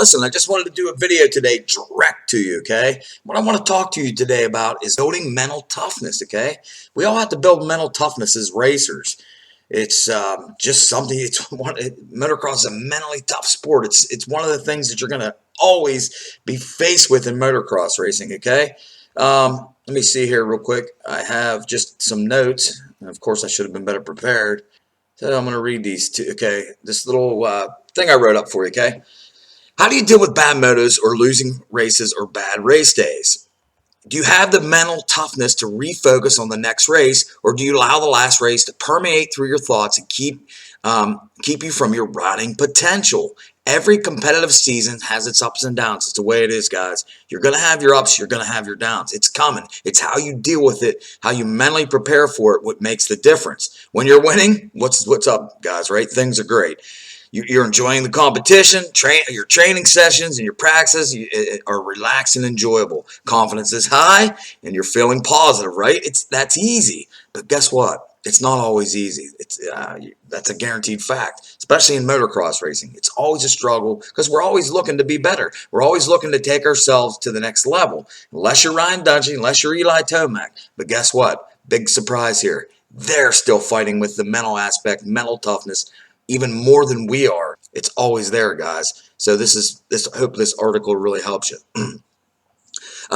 listen, I just wanted to do a video today direct to you, okay? What I want to talk to you today about is building mental toughness, okay? We all have to build mental toughness as racers. It's just something, motocross is a mentally tough sport. It's one of the things that you're going to always be faced with in motocross racing, okay? Let me see here real quick. I have just some notes. And of course, I should have been better prepared. So I'm going to read these two, okay? This little thing I wrote up for you, okay? How do you deal with bad motos or losing races or bad race days? Do you have the mental toughness to refocus on the next race, or do you allow the last race to permeate through your thoughts and keep you from your riding potential? Every competitive season has its ups and downs. It's the way it is, guys. You're going to have your ups. You're going to have your downs. It's coming. It's how you deal with it, how you mentally prepare for it, what makes the difference. When you're winning, what's up, guys, right? Things are great. You're enjoying the competition, your training sessions and your practices are relaxed and enjoyable. Confidence is high and you're feeling positive, right? That's easy. But guess what? It's not always easy. That's a guaranteed fact, especially in motocross racing. It's always a struggle because we're always looking to be better. We're always looking to take ourselves to the next level. Unless you're Ryan Dungey, unless you're Eli Tomac. But guess what? Big surprise here. They're still fighting with the mental aspect, mental toughness, even more than we are. It's always there, guys. So I hope this article really helps you.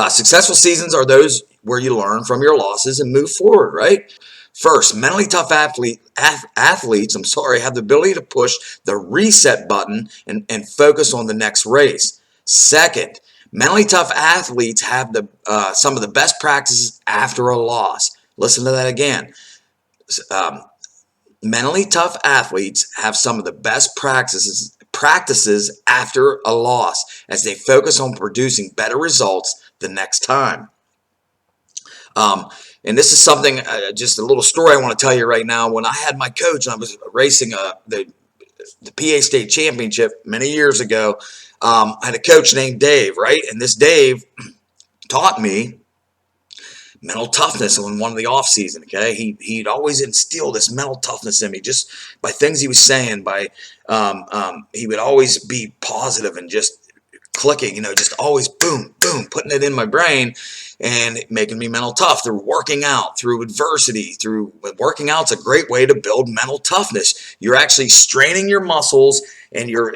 Successful seasons are those where you learn from your losses and move forward, right? First, mentally tough athletes, have the ability to push the reset button and focus on the next race. Second, mentally tough athletes have some of the best practices after a loss. Listen to that again. Mentally tough athletes have some of the best practices after a loss as they focus on producing better results the next time. And this is something, just a little story I want to tell you right now. When I had my coach, I was racing the PA State Championship many years ago. I had a coach named Dave, right? And this Dave taught me mental toughness in one of the off season. Okay, he'd always instill this mental toughness in me just by things he was saying. He would always be positive and just clicking, just always boom, boom, putting it in my brain and making me mental tough through working out, through adversity, working out's a great way to build mental toughness. You're actually straining your muscles and you're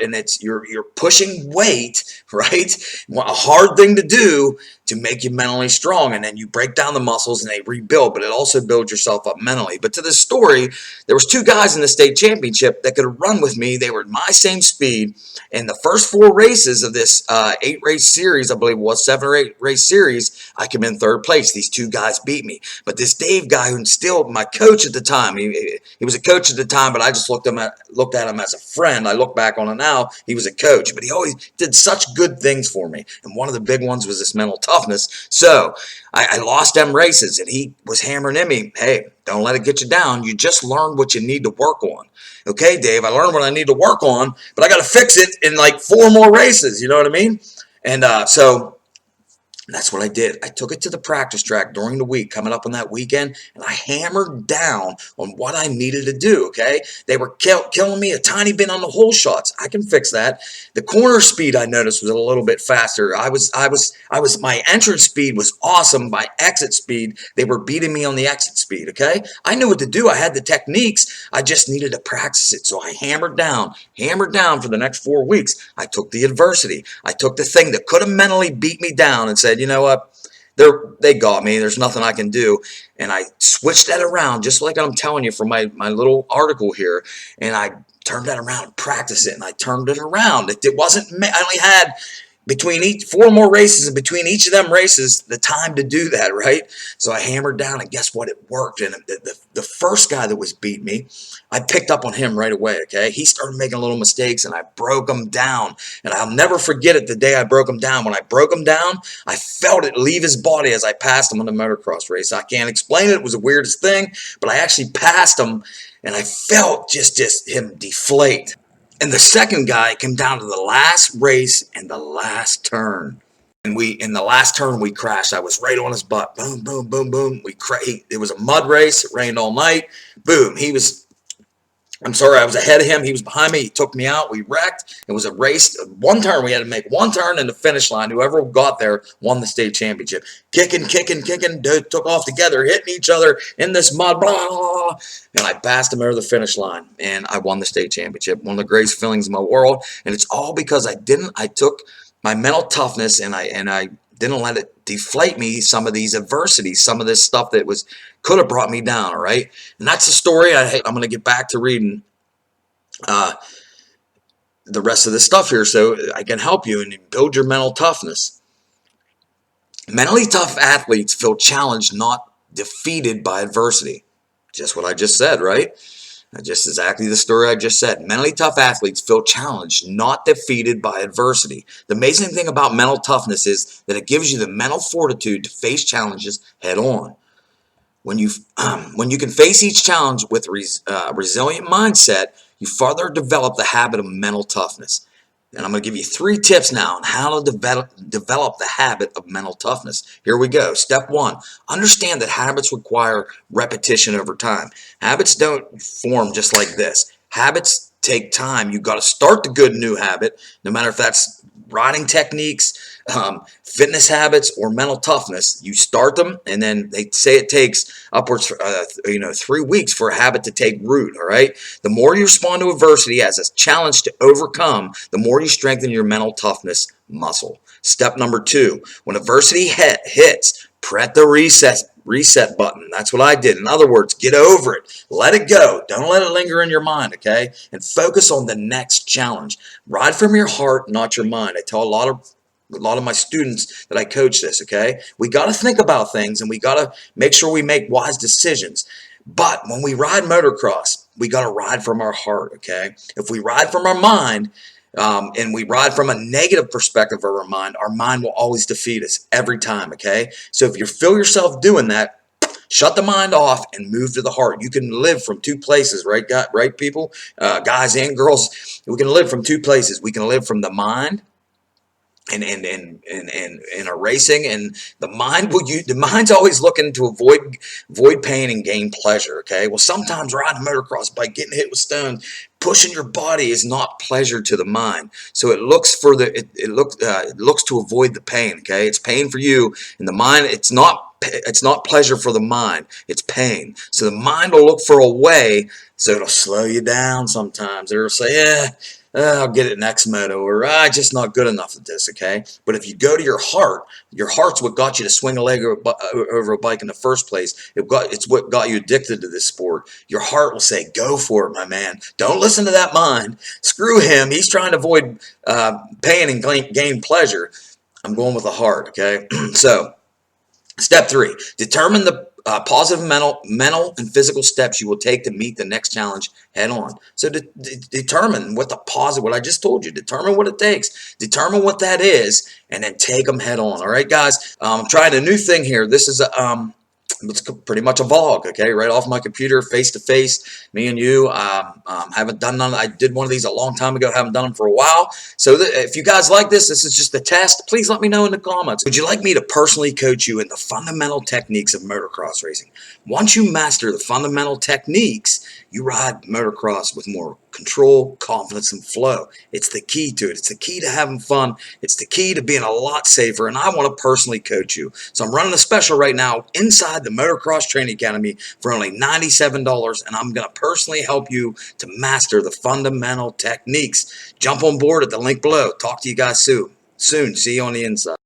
pushing weight, right? A hard thing to do to make you mentally strong, and then you break down the muscles and they rebuild, but it also builds yourself up mentally. But to this story, there was two guys in the state championship that could have run with me. They were my same speed, and the first 4 races of this 8-race series, I believe it was 7 or 8 race series, I came in 3rd place. These two guys beat me. But this Dave guy, who's still my coach at the time, he was a coach at the time, but I just looked at him as a friend. I look back on it now, he was a coach, but he always did such good things for me. And one of the big ones was this mental toughness. So I lost them races, and he was hammering at me, hey, don't let it get you down. You just learned what you need to work on. Okay, Dave, I learned what I need to work on, but I got to fix it in like 4 more races. You know what I mean? And so that's what I did. I took it to the practice track during the week, coming up on that weekend, and I hammered down on what I needed to do, okay? They were killing me a tiny bit on the hole shots. I can fix that. The corner speed I noticed was a little bit faster. My entrance speed was awesome. My exit speed, they were beating me on the exit speed, okay? I knew what to do. I had the techniques. I just needed to practice it. So I hammered down for the next 4 weeks. I took the adversity. I took the thing that could have mentally beat me down and said, you know what, they got me, there's nothing I can do, and I switched that around just like I'm telling you from my little article here, and I turned that around and practiced it, and I turned it around. It wasn't, I only had between 4 more races, and between each of them races, the time to do that, right? So I hammered down, and guess what? It worked. And the first guy that was beat me, I picked up on him right away, okay? He started making little mistakes, and I broke him down. And I'll never forget it, the day I broke him down. When I broke him down, I felt it leave his body as I passed him on the motocross race. I can't explain it. It was the weirdest thing, but I actually passed him, and I felt just him deflate. And the second guy came down to the last race and the last turn. And in the last turn, we crashed. I was right on his butt. Boom, boom, boom, boom. It was a mud race. It rained all night. Boom. I'm sorry, I was ahead of him. He was behind me. He took me out. We wrecked. It was a race. One turn. We had to make one turn in the finish line. Whoever got there won the state championship. Kicking, kicking, kicking. Dude, took off together, hitting each other in this mud. Blah, blah, blah, and I passed him over the finish line, and I won the state championship. One of the greatest feelings in my world. And it's all because I took my mental toughness and I didn't let it deflate me, some of these adversities, some of this stuff that could have brought me down, all right? And that's the story. I'm going to get back to reading the rest of this stuff here so I can help you and build your mental toughness. Mentally tough athletes feel challenged, not defeated by adversity. Just what I just said, right? Just exactly the story I just said. Mentally tough athletes feel challenged, not defeated by adversity. The amazing thing about mental toughness is that it gives you the mental fortitude to face challenges head on. When you can face each challenge with a resilient mindset, you further develop the habit of mental toughness. And I'm going to give you 3 tips now on how to develop the habit of mental toughness. Here we go. Step 1, understand that habits require repetition over time. Habits don't form just like this. Habits take time. You've got to start the good new habit, no matter if that's riding techniques, fitness habits, or mental toughness. You start them, and then they say it takes upwards 3 weeks for a habit to take root. All right. The more you respond to adversity as a challenge to overcome, the more you strengthen your mental toughness muscle. Step number 2: when adversity hits, press the reset button. That's what I did. In other words, get over it. Let it go. Don't let it linger in your mind, okay? And focus on the next challenge. Ride from your heart, not your mind. I tell a lot of my students that I coach this, okay? We got to think about things, and we got to make sure we make wise decisions. But when we ride motocross, we got to ride from our heart, okay? If we ride from our mind, and we ride from a negative perspective of our mind will always defeat us every time, okay? So if you feel yourself doing that, shut the mind off and move to the heart. You can live from 2 places, right? Right, people, guys and girls. We can live from 2 places. We can live from the mind and are racing, and the mind's always looking to avoid pain and gain pleasure. Okay, well, sometimes riding motocross by getting hit with stones, pushing your body is not pleasure to the mind. So it looks to avoid the pain. Okay, it's pain for you, and the mind, it's not pleasure for the mind, it's pain. So the mind will look for a way, so it'll slow you down sometimes. It'll say, I'll get it next moto, or I'm just not good enough at this, okay? But if you go to your heart's what got you to swing a leg over a bike in the first place. It's what got you addicted to this sport. Your heart will say, go for it, my man. Don't listen to that mind. Screw him. He's trying to avoid pain and gain pleasure. I'm going with the heart, okay? So, step 3, determine the positive mental and physical steps you will take to meet the next challenge head on. So determine what I just told you, determine what it takes, determine what that is, and then take them head on. All right, guys, I'm trying a new thing here. This is it's pretty much a vlog, okay, right off my computer, face to face, me and you. Haven't done none. I did one of these a long time ago, haven't done them for a while. So if you guys like this is just a test. Please let me know in the comments. Would you like me to personally coach you in the fundamental techniques of motocross racing? Once you master the fundamental techniques, you ride motocross with more control, confidence, and flow. It's the key to it. It's the key to having fun. It's the key to being a lot safer, and I want to personally coach you. So I'm running a special right now inside the Motocross Training Academy for only $97, and I'm going to personally help you to master the fundamental techniques. Jump on board at the link below. Talk to you guys soon. See you on the inside.